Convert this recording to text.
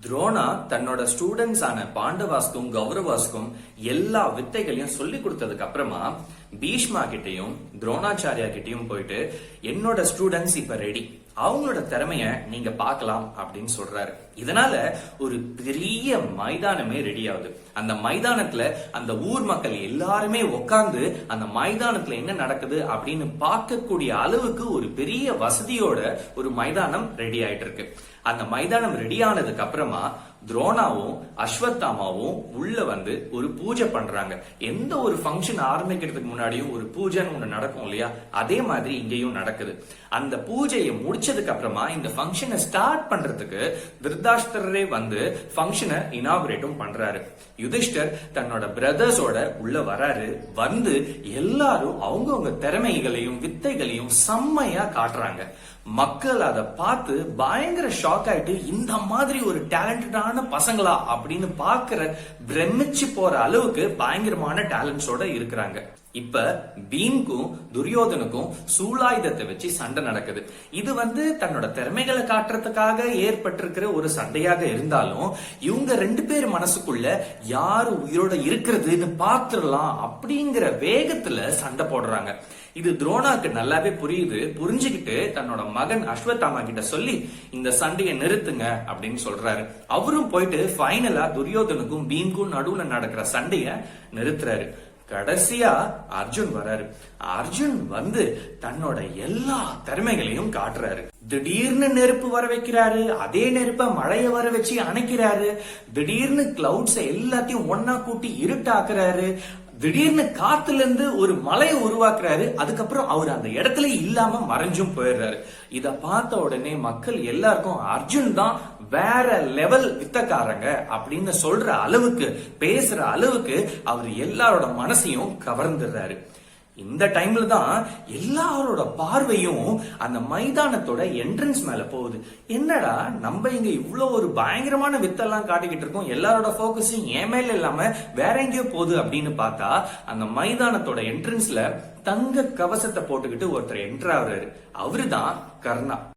துரோணா தன்னோட ஸ்டூடெண்ட்ஸ் ஆன பாண்டவாஸ்க்கும் கௌரவாஸ்க்கும் எல்லா வித்தைகளையும் சொல்லி கொடுத்ததுக்கு அப்புறமா பீஷ்மா கிட்டையும் துரோணாச்சாரியா கிட்டையும் போயிட்டு என்னோட ஸ்டூடெண்ட்ஸ் இப்ப ரெடி, அவங்களோட திறமைய நீங்க பார்க்கலாம் அப்படின்னு சொல்றாரு. இதனால ஒரு பெரிய மைதானமே ரெடி ஆகுது. அந்த மைதானத்துல அந்த ஊர் மக்கள் எல்லாருமே உட்கார்ந்து அந்த மைதானத்துல என்ன நடக்குது அப்படின்னு பார்க்கக்கூடிய அளவுக்கு ஒரு பெரிய வசதியோட ஒரு மைதானம் ரெடி ஆயிட்டு இருக்கு. அந்த மைதானம் ரெடி ஆனதுக்கு அப்புறமா துரோணாவும் அஸ்வத்தாமாவும் உள்ள வந்து ஒரு பூஜை பண்றாங்க. எந்த ஒரு ஃபங்க்ஷன் ஆரம்பிக்கிறதுக்கு முன்னாடியும் ஒரு பூஜைன்னு ஒண்ணு நடக்கும் இல்லையா, அதே மாதிரி இங்கேயும் நடக்குது. அந்த பூஜையை முடிச்சதுக்கு அப்புறமா இந்த ஃபங்க்ஷனை ஸ்டார்ட் பண்றதுக்கு திருதராஷ்டிரரே வந்து ஃபங்க்ஷனை இனாகுரேட்டும் பண்றாரு. யுதிஷ்டர் தன்னோட பிரதர்ஸோட உள்ள வராரு. வந்து எல்லாரும் அவங்கவுங்க திறமைகளையும் வித்தைகளையும் செம்மையா காட்டுறாங்க. மக்கள் அதை பார்த்து பயங்கர ஷாக் ஆயிட்டு, இந்த மாதிரி ஒரு டேலண்டடான பசங்களா அப்படின்னு பாக்குற பிரமிச்சு போற அளவுக்கு பயங்கரமான டேலண்ட்ஸோட இருக்கிறாங்க. இப்ப பீம்க்கும் துரியோதனுக்கும் சூலாயுதத்தை வச்சு சண்டை நடக்குது. இது வந்து தன்னோட திறமைகளை காட்டுறதுக்காக ஏற்பட்டிருக்கிற ஒரு சண்டையாக இருந்தாலும் இவங்க ரெண்டு பேர் மனசுக்குள்ள யாரு உயிரோட இருக்கிறதுன்னு பாத்துடலாம் அப்படிங்கிற வேகத்துல சண்டை போடுறாங்க. இது துரோணாக்கு நல்லாவே புரியுது. புரிஞ்சுக்கிட்டு தன்னோட மகன் அஸ்வத்தாமா கிட்ட சொல்லி இந்த சண்டையை நிறுத்துங்க அப்படின்னு சொல்றாரு. அவரும் போயிட்டு ஃபைனலா துரியோதனுக்கும் பீம்க்கும் நடுவுல நடக்கிற சண்டைய நிறுத்துறாரு. கடைசியா அர்ஜுன் வராரு. அர்ஜுன் வந்து தன்னோட எல்லா திறமைகளையும் காட்டுறாரு. திடீர்னு நெருப்பு வர வைக்கிறாரு, அதே நெருப்ப மழைய வர வச்சு அணைக்கிறாரு. திடீர்னு கிளவுட்ஸ் எல்லாத்தையும் ஒன்னா கூட்டி இருட்டாக்குறாரு. திடீர்னு காத்துல இருந்து ஒரு மலையை உருவாக்குறாரு. அதுக்கப்புறம் அவர் அந்த இடத்துல இல்லாம மறைஞ்சும் போயிடுறாரு. இத பார்த்த உடனே மக்கள் எல்லாருக்கும் அர்ஜுன் தான் வேற லெவல் வித்தக்காரங்க அப்படின்னு சொல்ற அளவுக்கு, பேசுற அளவுக்கு அவர் எல்லாரோட மனசையும் கவர்ந்துடுறாரு. இந்த டைம்ல தான் எல்லாரோட பார்வையும் அந்த மைதானத்தோட என்ட்ரன்ஸ் மேல போகுது. என்னடா நம்ம இங்க இவ்வளவு ஒரு பயங்கரமான வித்தெல்லாம் காட்டிக்கிட்டு இருக்கோம், எல்லாரோட போக்கஸும் என் மேல இல்லாம வேற எங்கேயோ போகுது அப்படின்னு பார்த்தா அந்த மைதானத்தோட என்ட்ரன்ஸ்ல தங்க கவசத்தை போட்டுக்கிட்டு ஒருத்தர் என்ட்ரு ஆகுறாரு. அவருதான் கர்ணா.